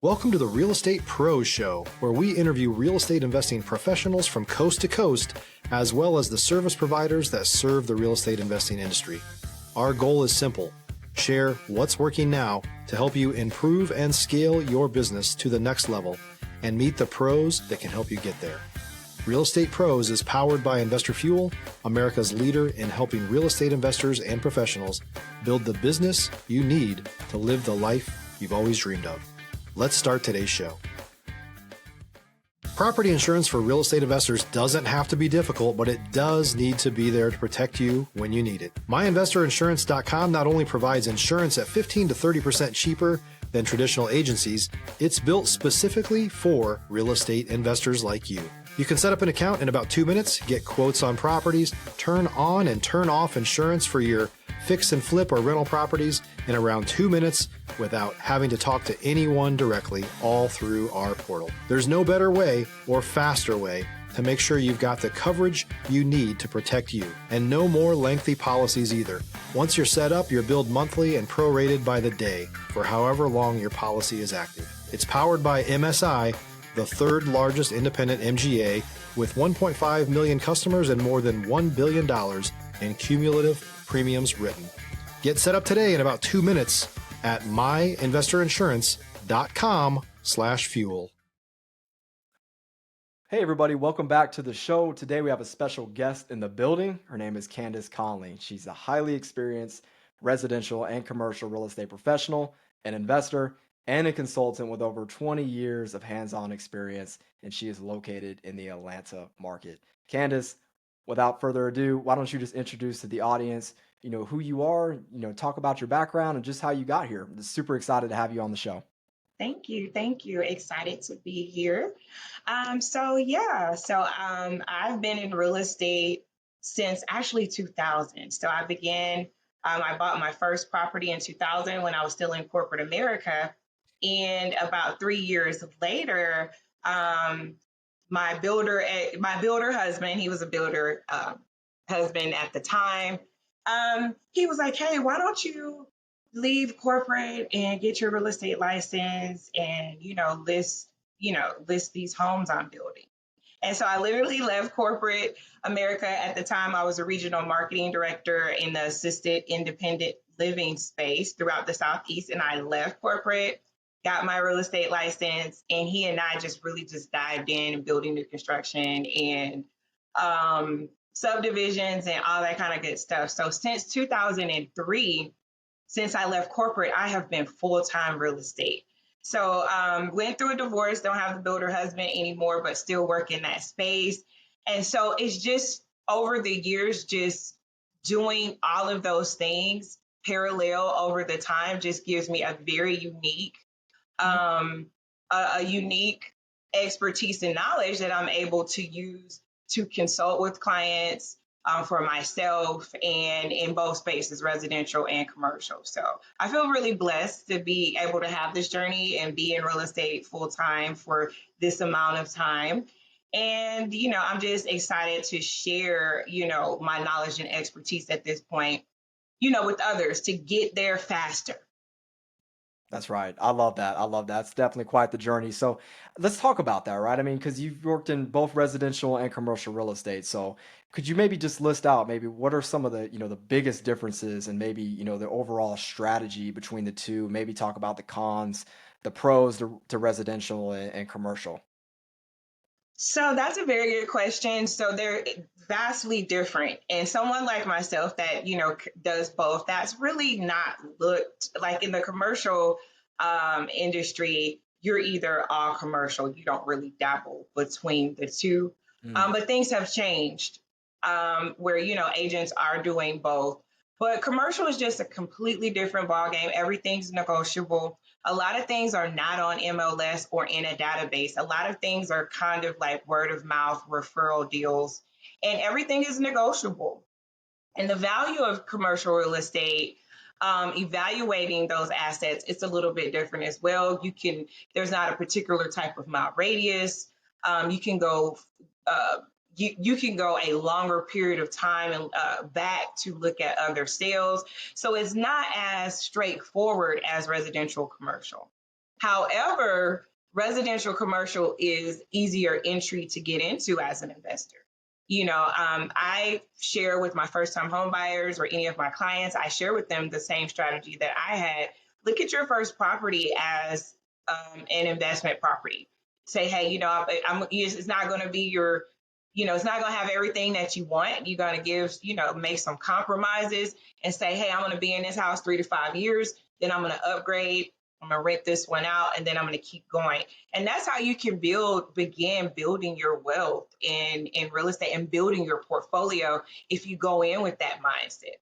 Welcome to the Real Estate Pros Show, where we interview real estate investing professionals from coast to coast, as well as the service providers that serve the real estate investing industry. Our goal is simple: share what's working now to help you improve and scale your business to the next level and meet the pros that can help you get there. Real Estate Pros is powered by Investor Fuel, America's leader in helping real estate investors and professionals build the business you need to live the life you've always dreamed of. Let's start today's show. Property insurance for real estate investors doesn't have to be difficult, but it does need to be there to protect you when you need it. MyInvestorInsurance.com not only provides insurance at 15 to 30% cheaper than traditional agencies, it's built specifically for real estate investors like you. You can set up an account in about 2 minutes, get quotes on properties, turn on and turn off insurance for your fix and flip or rental properties in around 2 minutes without having to talk to anyone directly, all through our portal. There's no better way or faster way to make sure you've got the coverage you need to protect you, and no more lengthy policies either. Once you're set up, you're billed monthly and prorated by the day for however long your policy is active. It's powered by MSI, the third largest independent MGA, with 1.5 million customers and more than $1 billion in cumulative premiums written. Get set up today in about 2 minutes at myinvestorinsurance.com/fuel. Hey everybody, welcome back to the show. Today we have a special guest in the building. Her name is Candis Conley. She's a highly experienced residential and commercial real estate professional, an investor, and a consultant with over 20 years of hands-on experience, and she is located in the Atlanta market. Candace, without further ado, why don't you just introduce to the audience, who you are, talk about your background and just how you got here. I'm super excited to have you on the show. Thank you. Excited to be here. I've been in real estate since actually 2000. So I bought my first property in 2000 when I was still in corporate America. And about 3 years later, my builder husband, he was a builder husband at the time. He was like, "Hey, why don't you leave corporate and get your real estate license and, list these homes I'm building?" And so I literally left corporate America. At the time, I was a regional marketing director in the assisted independent living space throughout the Southeast. And I left corporate, got my real estate license, and he and I just really just dived in building new construction and subdivisions and all that kind of good stuff. So since 2003, since I left corporate, I have been full-time real estate. So went through a divorce, don't have the builder husband anymore, but still work in that space. And so it's just over the years, just doing all of those things parallel over the time just gives me a very unique expertise and knowledge that I'm able to use to consult with clients for myself and in both spaces, residential and commercial. So I feel really blessed to be able to have this journey and be in real estate full time for this amount of time. And, I'm just excited to share, my knowledge and expertise at this point, with others to get there faster. That's right. I love that. It's definitely quite the journey. So let's talk about that, right? I mean, because you've worked in both residential and commercial real estate. So could you maybe just list out maybe what are some of the, the biggest differences and maybe, the overall strategy between the two? Maybe talk about the cons, the pros to residential and commercial. So that's a very good question. So they're vastly different. And someone like myself that, does both, that's really not looked like in the commercial industry. You're either all commercial, you don't really dabble between the two. But things have changed where, agents are doing both. But commercial is just a completely different ballgame. Everything's negotiable. A lot of things are not on MLS or in a database. A lot of things are kind of like word of mouth referral deals, and everything is negotiable. And the value of commercial real estate, evaluating those assets, it's a little bit different as well. There's not a particular type of mile radius. You can go you can go a longer period of time and back to look at other sales. So it's not as straightforward as residential commercial. However, residential commercial is easier entry to get into as an investor. I share with my first time home buyers or any of my clients, I share with them the same strategy that I had. Look at your first property as an investment property. Say, hey, it's not going to be it's not going to have everything that you want. You're going to make some compromises and say, hey, I'm going to be in this house 3 to 5 years. Then I'm going to upgrade. I'm going to rent this one out, and then I'm going to keep going. And that's how you can begin building your wealth in real estate and building your portfolio if you go in with that mindset.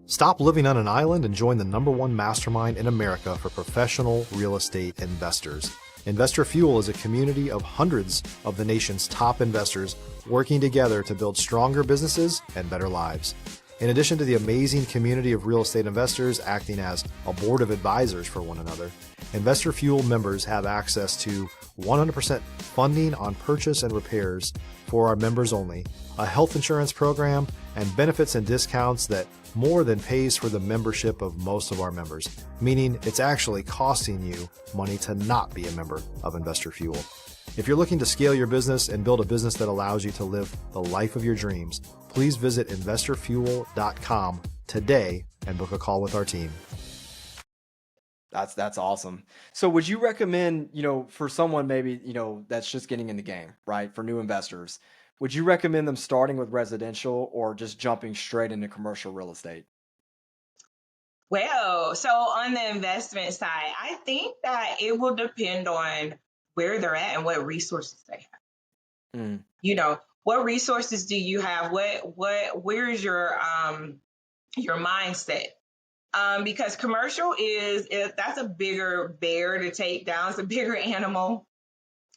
Stop living on an island and join the #1 mastermind in America for professional real estate investors. Investor Fuel is a community of hundreds of the nation's top investors working together to build stronger businesses and better lives. In addition to the amazing community of real estate investors acting as a board of advisors for one another, Investor Fuel members have access to 100% funding on purchase and repairs for our members only, a health insurance program, and benefits and discounts that more than pays for the membership of most of our members, meaning it's actually costing you money to not be a member of Investor Fuel. If you're looking to scale your business and build a business that allows you to live the life of your dreams, please visit investorfuel.com today and book a call with our team. That's awesome. So would you recommend, for someone maybe, that's just getting in the game, right? For new investors, would you recommend them starting with residential or just jumping straight into commercial real estate? Well, so on the investment side, I think that it will depend on where they're at and what resources they have. Mm. What resources do you have? Where's your mindset? Because commercial that's a bigger bear to take down. It's a bigger animal.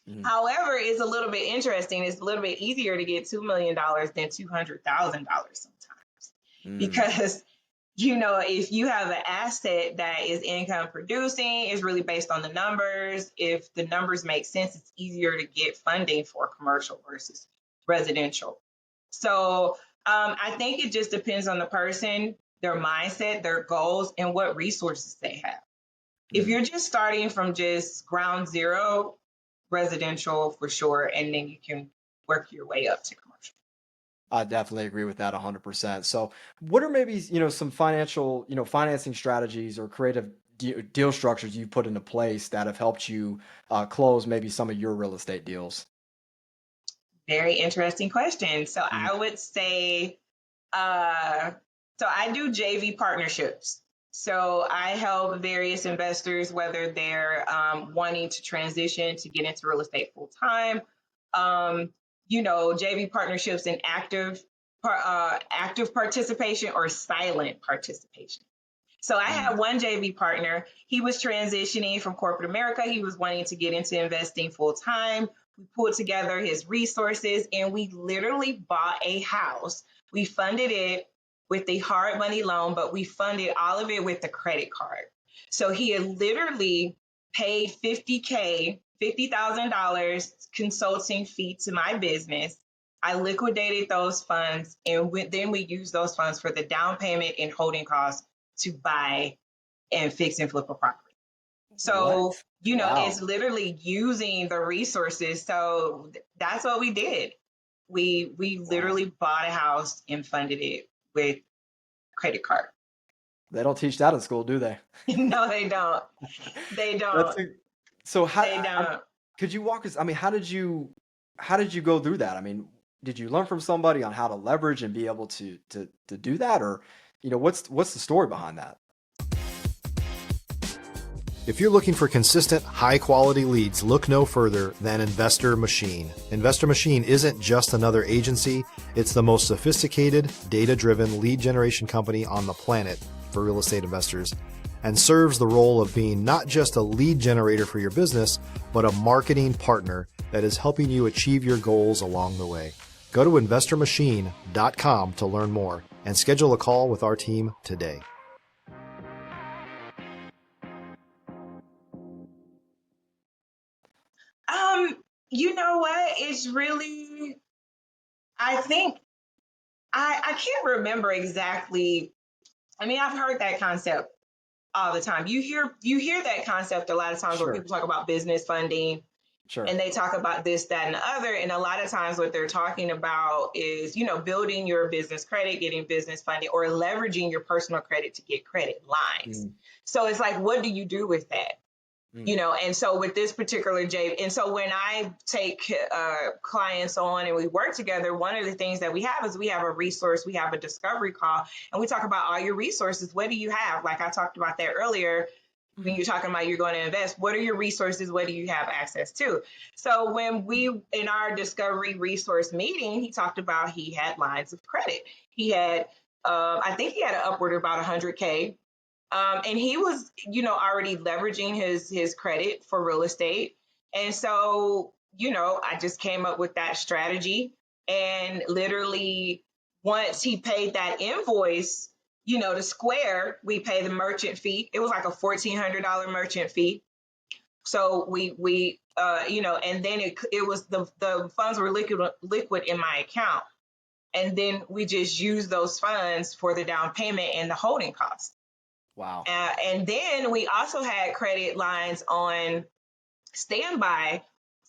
Mm. However, it's a little bit interesting. It's a little bit easier to get $2 million than $200,000 sometimes. Because, if you have an asset that is income producing, it's really based on the numbers. If the numbers make sense, it's easier to get funding for commercial versus residential. So I think it just depends on the person, their mindset, their goals, and what resources they have. If you're just starting from just ground zero, residential for sure, and then you can work your way up to commercial. I definitely agree with that 100%. So what are maybe, some financing strategies or creative deal structures you've put into place that have helped you close maybe some of your real estate deals? Very interesting question. So I would say, so I do JV partnerships. So I help various investors, whether they're wanting to transition to get into real estate full time, JV partnerships in active participation or silent participation. So I had one JV partner. He was transitioning from corporate America. He was wanting to get into investing full time. We pulled together his resources and we literally bought a house. We funded it with a hard money loan, but we funded all of it with the credit card. So he had literally paid $50,000 consulting fee to my business. I liquidated those funds and then we used those funds for the down payment and holding costs to buy and fix and flip a property. So, Wow. It's literally using the resources. So that's what we did. We literally bought a house and funded it with credit card. They don't teach that in school, do they? No, they don't. They don't. So how They don't. could you walk us? I mean, how did you go through that? I mean, did you learn from somebody on how to leverage and be able to do that, or what's the story behind that? If you're looking for consistent, high-quality leads, look no further than Investor Machine. Investor Machine isn't just another agency. It's the most sophisticated, data-driven lead generation company on the planet for real estate investors and serves the role of being not just a lead generator for your business, but a marketing partner that is helping you achieve your goals along the way. Go to investormachine.com to learn more and schedule a call with our team today. You know what? It's really, I think, I can't remember exactly. I mean, I've heard that concept all the time. You hear that concept a lot of times when Sure. people talk about business funding Sure. and they talk about this, that, and the other. And a lot of times what they're talking about is, building your business credit, getting business funding, or leveraging your personal credit to get credit lines. Mm, So it's like, what do you do with that? mm, And so with this particular and so when I take clients on and we work together, one of the things that we have is we have a resource, we have a discovery call, and we talk about all your resources. What do you have? Like I talked about that earlier. When you're talking about you're going to invest, what are your resources? What do you have access to? So when we, in our discovery resource meeting, he talked about he had lines of credit. He had, I think he had an upward of about 100K. And he was, already leveraging his credit for real estate. And so, I just came up with that strategy. And literally, once he paid that invoice, to Square, we pay the merchant fee. It was like a $1,400 merchant fee. So and then it was the funds were liquid in my account. And then we just used those funds for the down payment and the holding costs. wow. And then we also had credit lines on standby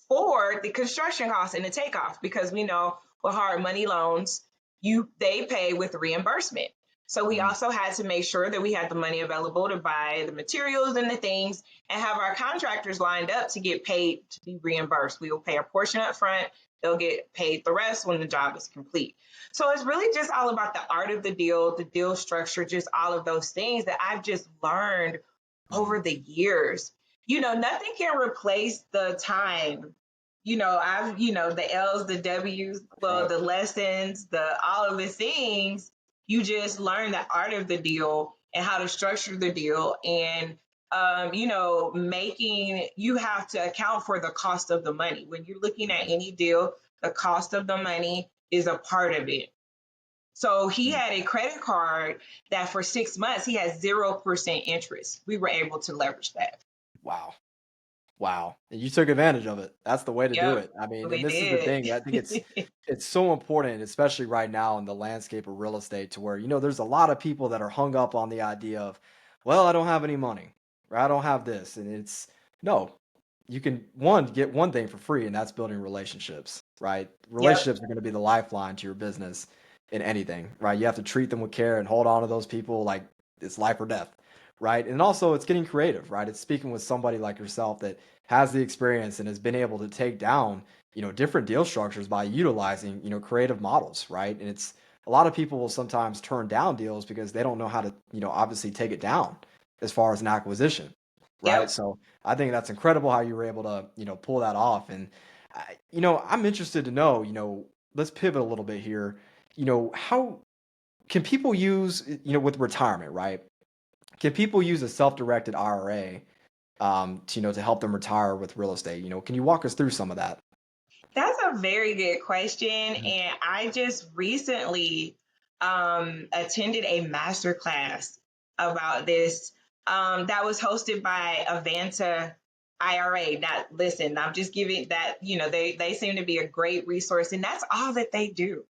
for the construction costs and the takeoff, because we know with hard money loans, they pay with reimbursement. So we Mm, also had to make sure that we had the money available to buy the materials and the things and have our contractors lined up to get paid to be reimbursed. We will pay a portion up front. They'll get paid the rest when the job is complete. So it's really just all about the art of the deal structure, just all of those things that I've just learned mm, over the years. Nothing can replace the time. The L's, the W's, well, right. the lessons, all of the things. You just learn the art of the deal and how to structure the deal. And, you have to account for the cost of the money. When you're looking at any deal, the cost of the money is a part of it. So he Mm, had a credit card that for 6 months, he had 0% interest. We were able to leverage that. wow. Wow. And you took advantage of it. That's the way to do Yep, it. I mean, and we this is the did. thing. I think it's so important, especially right now in the landscape of real estate, to where, there's a lot of people that are hung up on the idea of, well, I don't have any money, or I don't have this. And it's no, you can get one thing for free, and that's building relationships, right? Yep. Relationships are going to be the lifeline to your business in anything, right? You have to treat them with care and hold on to those people like it's life or death, right? And also it's getting creative, right? It's speaking with somebody like yourself that has the experience and has been able to take down, different deal structures by utilizing, creative models, right? And it's a lot of people will sometimes turn down deals because they don't know how to, obviously take it down as far as an acquisition, right? Yep. So I think that's incredible how you were able to, pull that off. And I'm interested to know, let's pivot a little bit here. How can people use, with retirement, right? Can people use a self-directed IRA to help them retire with real estate? Can you walk us through some of that? That's a very good question. Mhm. And I just recently attended a master class about this that was hosted by Avanta IRA. Now, listen, I'm just giving that, they seem to be a great resource. And that's all that they do.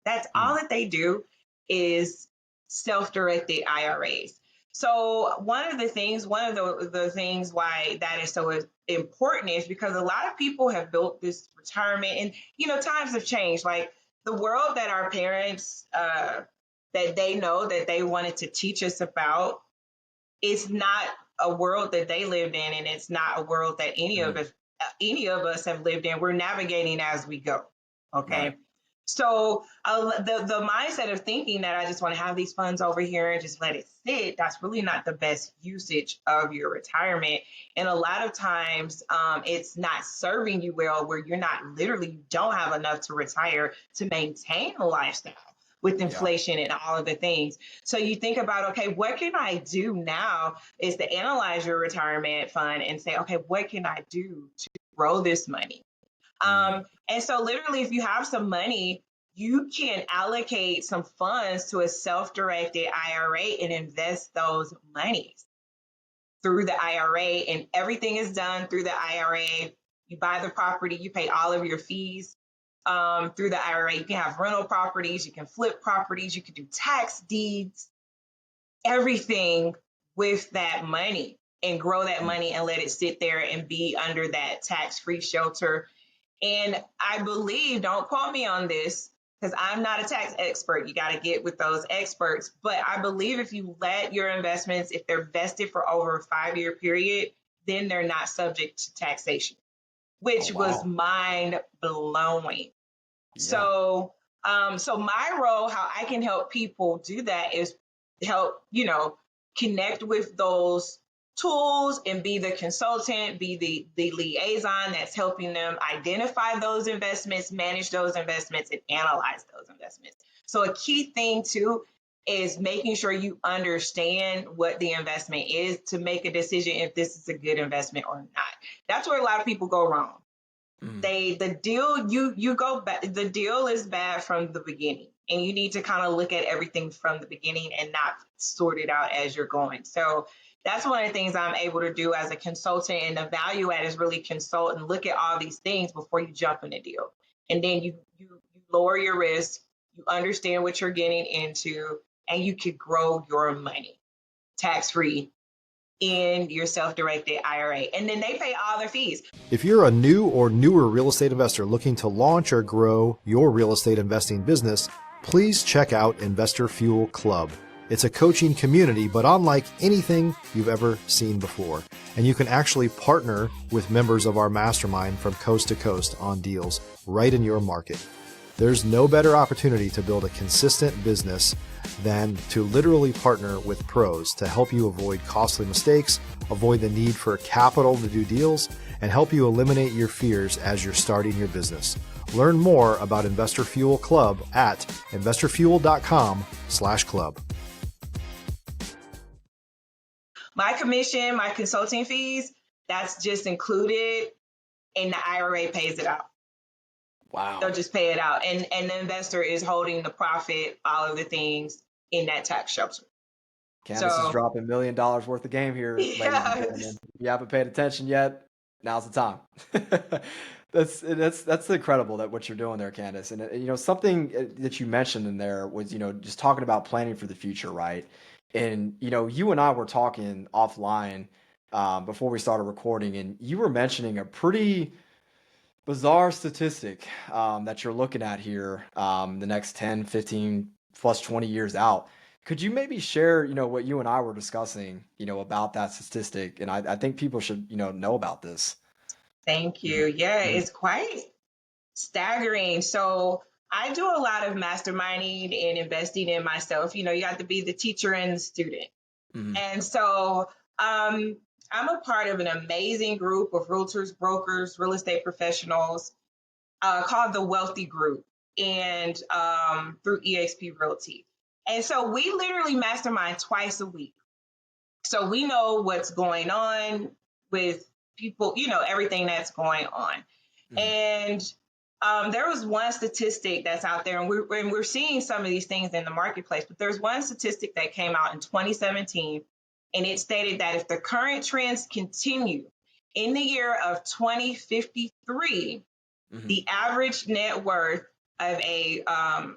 That's all Mm, that they do is self-directed IRAs. So one of the things why that is so important is because a lot of people have built this retirement, and times have changed. Like the world that our parents that they know that they wanted to teach us about, it's not a world that they lived in, and it's not a world that mm, any of us have lived in. We're navigating as we go. right. Okay. So the mindset of thinking that I just want to have these funds over here and just let it sit, that's really not the best usage of your retirement. And a lot of times it's not serving you well, where you're not literally, you don't have enough to retire to maintain a lifestyle with Yeah. inflation and all of the things. So you think about, okay, what can I do now, is to analyze your retirement fund and say, okay, what can I do to grow this money? Mm, And so, literally, if you have some money, you can allocate some funds to a self directed IRA and invest those monies through the IRA. And everything is done through the IRA. You buy the property, you pay all of your fees through the IRA. You can have rental properties, you can flip properties, you can do tax deeds, everything with that money and grow that money and let it sit there and be under that tax-free shelter. And I believe, don't quote me on this, because I'm not a tax expert. You got to get with those experts. But I believe if you let your investments, if they're vested for over a 5-year period, then they're not subject to taxation, which was mind blowing. Yeah. So my role, how I can help people do that is help, connect with those tools and be the consultant, be the liaison that's helping them identify those investments, manage those investments, and analyze those investments. So a key thing too is making sure you understand what the investment is to make a decision if this is a good investment or not. That's where a lot of people go wrong. The deal is bad from the beginning, and you need to kind of look at everything from the beginning and not sort it out as you're going. So that's one of the things I'm able to do as a consultant, and the value add is really consult and look at all these things before you jump in a deal. And then you lower your risk, you understand what you're getting into, and you can grow your money tax-free in your self-directed IRA. And then they pay all their fees. If you're a new or newer real estate investor looking to launch or grow your real estate investing business, please check out Investor Fuel Club. It's a coaching community, but unlike anything you've ever seen before. And you can actually partner with members of our mastermind from coast to coast on deals right in your market. There's no better opportunity to build a consistent business than to literally partner with pros to help you avoid costly mistakes, avoid the need for capital to do deals, and help you eliminate your fears as you're starting your business. Learn more about Investor Fuel Club at investorfuel.com/club. My commission, my consulting fees, that's just included, and the IRA pays it out. Wow. They'll just pay it out. And the investor is holding the profit, all of the things in that tax shelter. Candace is dropping $1 million worth of game here, ladies and gentlemen. If you haven't paid attention yet, now's the time. That's incredible that what you're doing there, Candace. And something that you mentioned in there was just talking about planning for the future, right? And you and I were talking offline before we started recording, and you were mentioning a pretty bizarre statistic that you're looking at here the next 10, 15 plus 20 years out. Could you maybe share, what you and I were discussing, about that statistic? And I think people should, know about this. Thank you. Yeah, it's quite staggering. So I do a lot of masterminding and investing in myself. You have to be the teacher and the student. And so I'm a part of an amazing group of realtors, brokers, real estate professionals called the Wealthy Group, and through eXp Realty. And so we literally mastermind twice a week. So we know what's going on with people, everything that's going on. And there was one statistic that's out there, and we're seeing some of these things in the marketplace, but there's one statistic that came out in 2017, and it stated that if the current trends continue in the year of 2053, the average net worth of a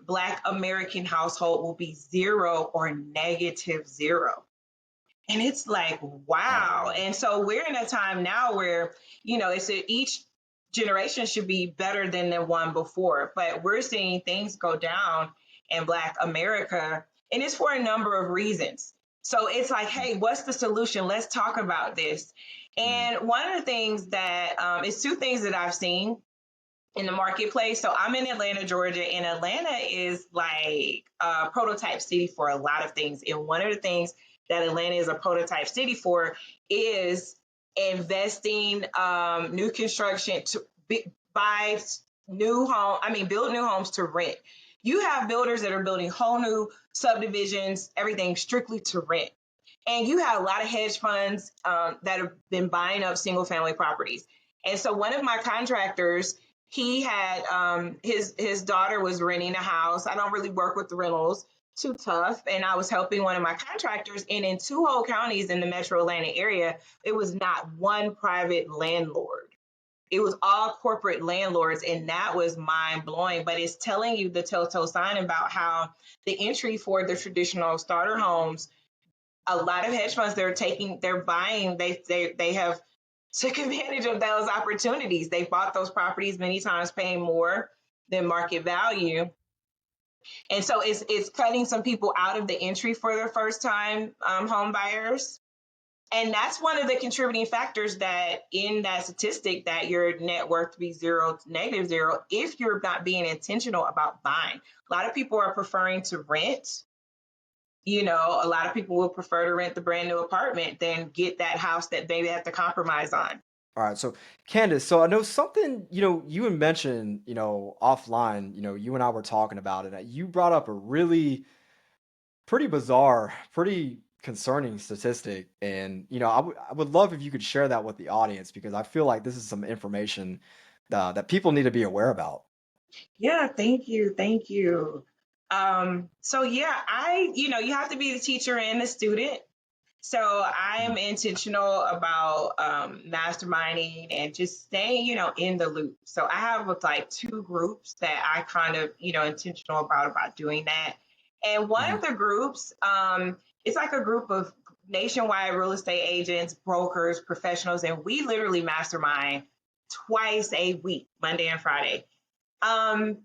Black American household will be zero or -0. And it's like, wow. And so we're in a time now where, each generation should be better than the one before, but we're seeing things go down in Black America, and it's for a number of reasons. So it's like, hey, what's the solution? Let's talk about this. And one of the things that it's two things that I've seen in the marketplace. So I'm in Atlanta, Georgia, and Atlanta is like a prototype city for a lot of things. And one of the things that Atlanta is a prototype city for is investing new construction to buy build new homes to rent. You have builders that are building whole new subdivisions, everything strictly to rent. And you have a lot of hedge funds that have been buying up single family properties. And so one of my contractors, he had his daughter was renting a house. I don't really work with the rentals, too tough. And I was helping one of my contractors. And in 2 whole counties in the metro Atlanta area, it was not one private landlord. It was all corporate landlords. And that was mind blowing. But it's telling you the telltale sign about how the entry for the traditional starter homes a lot of hedge funds, they're buying, they have took advantage of those opportunities. They bought those properties many times paying more than market value. And so it's cutting some people out of the entry for their first time home buyers. And that's one of the contributing factors that in that statistic that your net worth be zero to negative zero if you're not being intentional about buying. A lot of people are preferring to rent. You know, a lot of people will prefer to rent the brand new apartment than get that house that they have to compromise on. All right, so Candace, so I know something, you had mentioned, offline, you and I were talking about it. You brought up a really pretty bizarre, pretty concerning statistic. And, I would love if you could share that with the audience because I feel like this is some information that people need to be aware about. Yeah, thank you. Thank you. So yeah, you have to be the teacher and the student. So I am intentional about masterminding and just staying, in the loop. So I have like two groups that I kind of, intentional about doing that. And one of Hmm. the groups, it's like a group of nationwide real estate agents, brokers, professionals, and we literally mastermind twice a week, Monday and Friday. Um,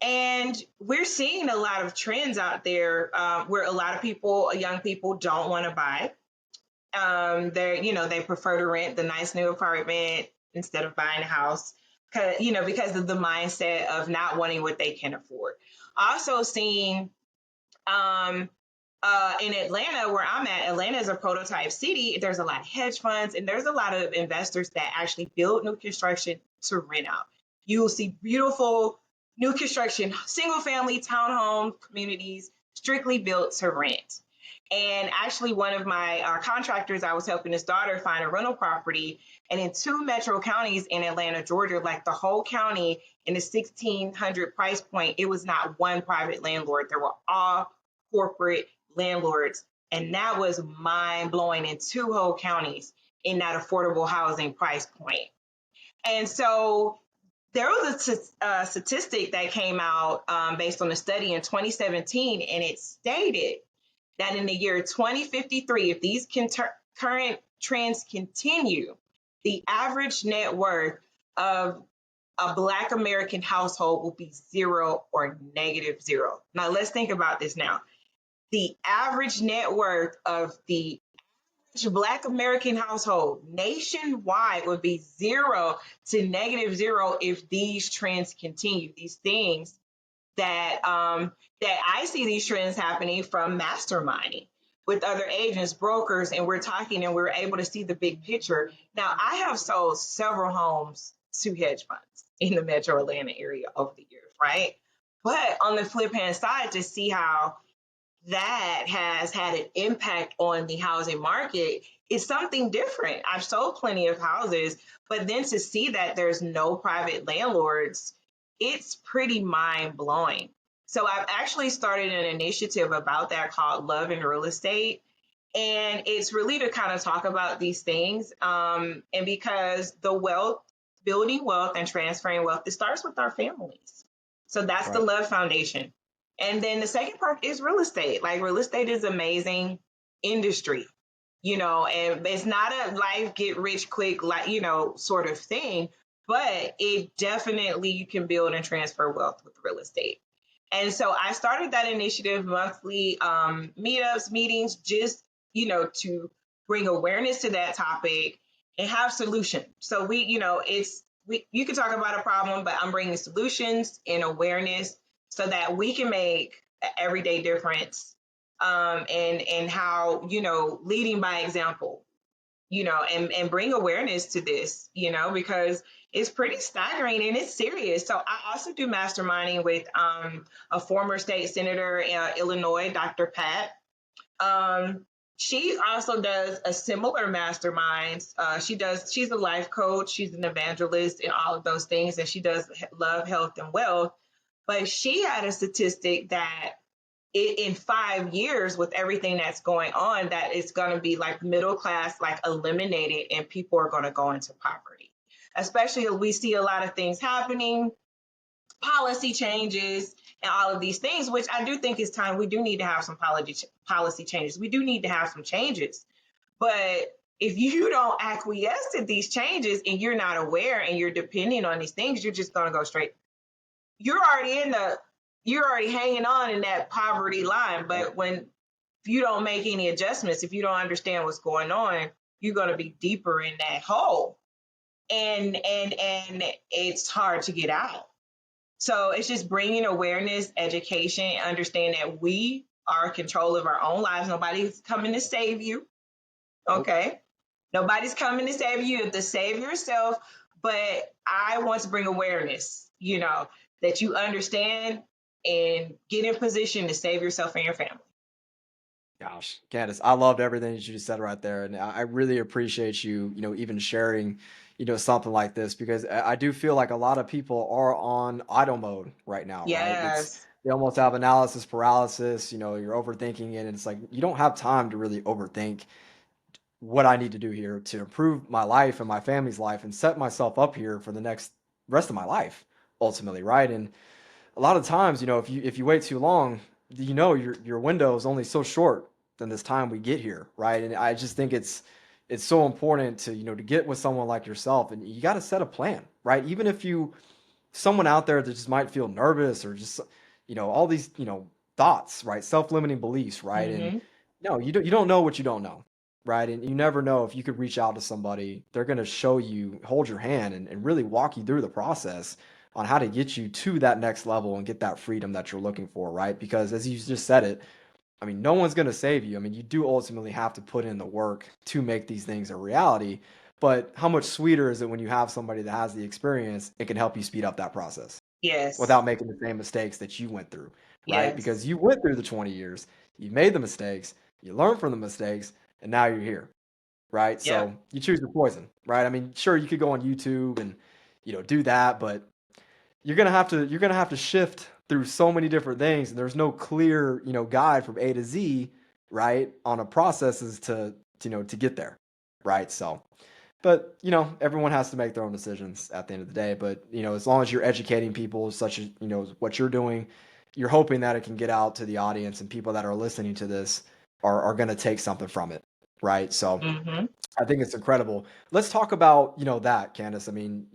and we're seeing a lot of trends out there where a lot of people, young people, don't want to buy. They prefer to rent the nice new apartment instead of buying a house, because of the mindset of not wanting what they can afford. Also seeing um, in Atlanta, where I'm at, Atlanta is a prototype city. There's a lot of hedge funds and there's a lot of investors that actually build new construction to rent out. You will see beautiful new construction, single family townhome communities strictly built to rent. And actually, one of my contractors, I was helping his daughter find a rental property. And in two metro counties in Atlanta, Georgia, like the whole county in the 1600 price point, it was not one private landlord. There were all corporate landlords. And that was mind blowing in two whole counties in that affordable housing price point. And so there was a statistic that came out based on a study in 2017, and it stated that in the year 2053, if these current trends continue, the average net worth of a Black American household will be zero or negative zero. Now, let's think about this now. The average net worth of the Black American household nationwide would be zero to negative zero if these trends continue. These things that I see these trends happening from masterminding with other agents, brokers, and we're talking and we're able to see the big picture. Now, I have sold several homes to hedge funds in the metro Atlanta area over the years, right? But on the flip hand side, to see how that has had an impact on the housing market is something different. I've sold plenty of houses, but then to see that there's no private landlords, it's pretty mind blowing. So I've actually started an initiative about that called Love and Real Estate. And it's really to kind of talk about these things. And because building wealth and transferring wealth, it starts with our families. So that's the Right. Love Foundation. And then the second part is real estate. Like real estate is amazing industry, and it's not a life get rich quick, like, sort of thing, but it definitely you can build and transfer wealth with real estate. And so I started that initiative, monthly meetups, meetings, just, to bring awareness to that topic and have solutions. So you can talk about a problem, but I'm bringing solutions and awareness so that we can make an everyday difference, and how, leading by example, and bring awareness to this, because it's pretty staggering and it's serious. So I also do masterminding with a former state senator in Illinois, Dr. Pat. She also does a similar mastermind. She's a life coach, she's an evangelist and all of those things, and she does love, health, and wealth. But she had a statistic that in 5 years, with everything that's going on, that it's going to be like middle class, like eliminated, and people are going to go into poverty. Especially as we see a lot of things happening, policy changes, and all of these things, which I do think is time. We do need to have some policy changes. We do need to have some changes. But if you don't acquiesce to these changes and you're not aware and you're depending on these things, you're just going to go straight. You're already hanging on in that poverty line. But if you don't make any adjustments, if you don't understand what's going on, you're going to be deeper in that hole. And it's hard to get out. So it's just bringing awareness, education, understand that we are in control of our own lives. Nobody's coming to save you. Okay. Nobody's coming to save you. You have to save yourself. But I want to bring awareness, that you understand and get in position to save yourself and your family. Gosh, Candace, I loved everything that you just said right there, and I really appreciate you, even sharing, something like this, because I do feel like a lot of people are on idle mode right now, right? Yes. They almost have analysis paralysis. You're overthinking it, and it's like you don't have time to really overthink what I need to do here to improve my life and my family's life and set myself up here for the next rest of my life, ultimately, right? And a lot of times, if you wait too long, your window is only so short than this time we get here, right? And I just think it's so important to to get with someone like yourself, and you got to set a plan, right? Even if someone out there that just might feel nervous or just all these thoughts, right? Self-limiting beliefs, right? Mm-hmm. And no, you don't know what you don't know, right? And you never know if you could reach out to somebody, they're going to show you, hold your hand, and really walk you through the process on how to get you to that next level and get that freedom that you're looking for, right? Because as you just said it, I mean, no one's going to save you. I mean, you do ultimately have to put in the work to make these things a reality. But how much sweeter is it when you have somebody that has the experience and can help you speed up that process Yes. without making the same mistakes that you went through, right? Yes. Because you went through the 20 years, you made the mistakes, you learned from the mistakes, and now you're here, right? Yep. So you choose your poison, right? I mean, sure, you could go on YouTube and do that, but you're gonna have to shift through so many different things, and there's no clear guide from A to Z, right, on a processes to get there, right? So, but everyone has to make their own decisions at the end of the day. But as long as you're educating people, such as what you're doing, you're hoping that it can get out to the audience, and people that are listening to this are going to take something from it, right? So Mm-hmm. I think it's incredible. Let's talk about that, Candace. I mean,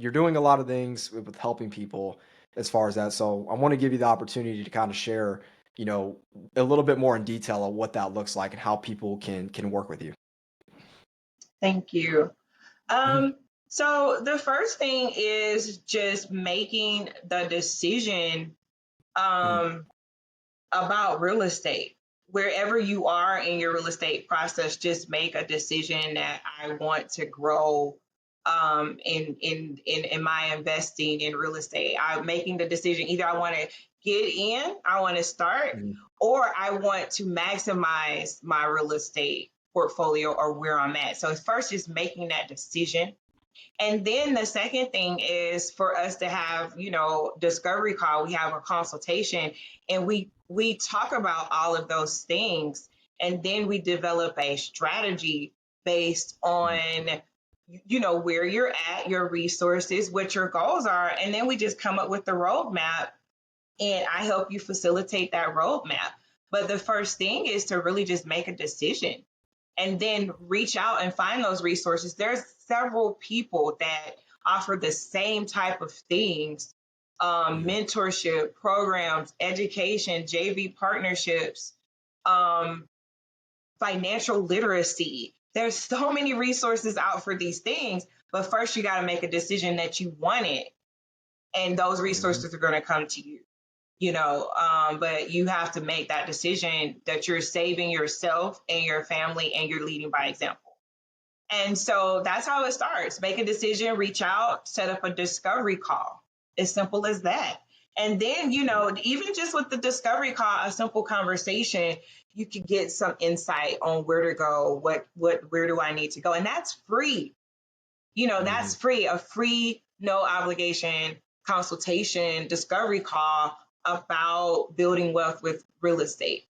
you're doing a lot of things with helping people as far as that. So I want to give you the opportunity to kind of share, a little bit more in detail of what that looks like and how people can work with you. Thank you. Mhm. So the first thing is just making the decision Mhm. about real estate. Wherever you are in your real estate process, just make a decision that I want to grow in my investing in real estate. I'm making the decision either I want to get in, I want to start, Mhm. or I want to maximize my real estate portfolio or where I'm at. So first, just making that decision. And then the second thing is for us to have, discovery call. We have a consultation, and we talk about all of those things, and then we develop a strategy based on, where you're at, your resources, what your goals are, and then we just come up with the roadmap, and I help you facilitate that roadmap. But the first thing is to really just make a decision and then reach out and find those resources. There's several people that offer the same type of things, Mhm. mentorship programs, education, JV partnerships, um, financial literacy. There's so many resources out for these things, but first you got to make a decision that you want it, and those Mhm. resources are going to come to you. But you have to make that decision that you're saving yourself and your family and you're leading by example. And so that's how it starts. Make a decision, reach out, set up a discovery call. As simple as that. And then, even just with the discovery call, a simple conversation, you could get some insight on where to go, where do I need to go? And that's free. That's Mhm. free, a free, no obligation consultation, discovery call about building wealth with real estate.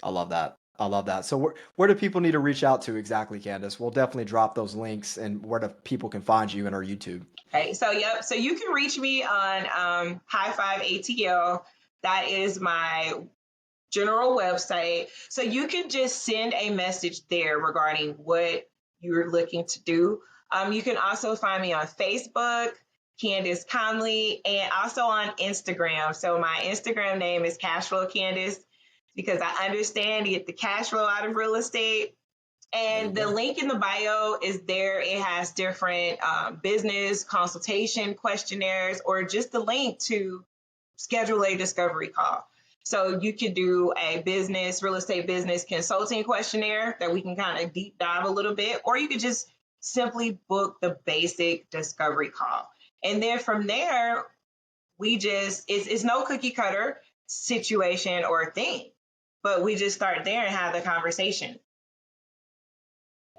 I love that. I love that. So where do people need to reach out to exactly, Candace? We'll definitely drop those links and where do people can find you in our YouTube. Okay, so yep, so you can reach me on High Five ATL. That is my general website. So you can just send a message there regarding what you're looking to do. You can also find me on Facebook, Candis Conley, and also on Instagram. So my Instagram name is Cashflow Candace because I understand to get the cash flow out of real estate. And the link in the bio is there. It has different business consultation questionnaires or just the link to schedule a discovery call. So you could do a real estate business consulting questionnaire that we can kind of deep dive a little bit, or you could just simply book the basic discovery call. And then from there, it's no cookie cutter situation or thing, but we just start there and have the conversation.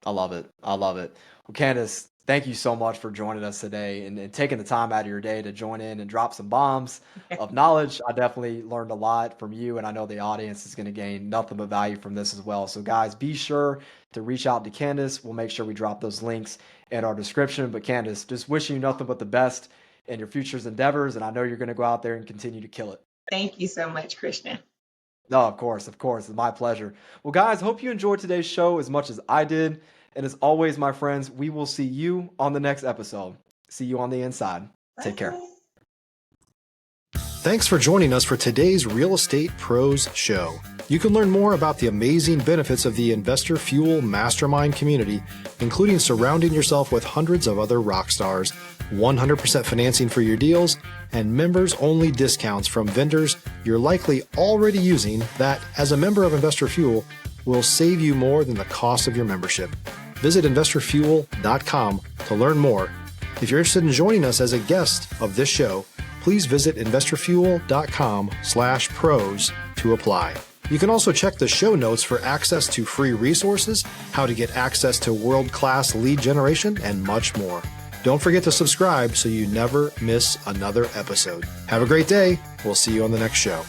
I love it. I love it. Well, Candace, thank you so much for joining us today and taking the time out of your day to join in and drop some bombs of knowledge. I definitely learned a lot from you, and I know the audience is going to gain nothing but value from this as well. So guys, be sure to reach out to Candace. We'll make sure we drop those links in our description. But Candace, just wishing you nothing but the best in your future's endeavors, and I know you're going to go out there and continue to kill it. Thank you so much, Christian. No, of course. It's my pleasure. Well, guys, hope you enjoyed today's show as much as I did. And as always, my friends, we will see you on the next episode. See you on the inside. Take care. Thanks for joining us for today's Real Estate Pros Show. You can learn more about the amazing benefits of the Investor Fuel Mastermind community, including surrounding yourself with hundreds of other rock stars, 100% financing for your deals, and members-only discounts from vendors you're likely already using that, as a member of Investor Fuel, will save you more than the cost of your membership. Visit investorfuel.com to learn more. If you're interested in joining us as a guest of this show, please visit investorfuel.com/pros to apply. You can also check the show notes for access to free resources, how to get access to world-class lead generation, and much more. Don't forget to subscribe so you never miss another episode. Have a great day. We'll see you on the next show.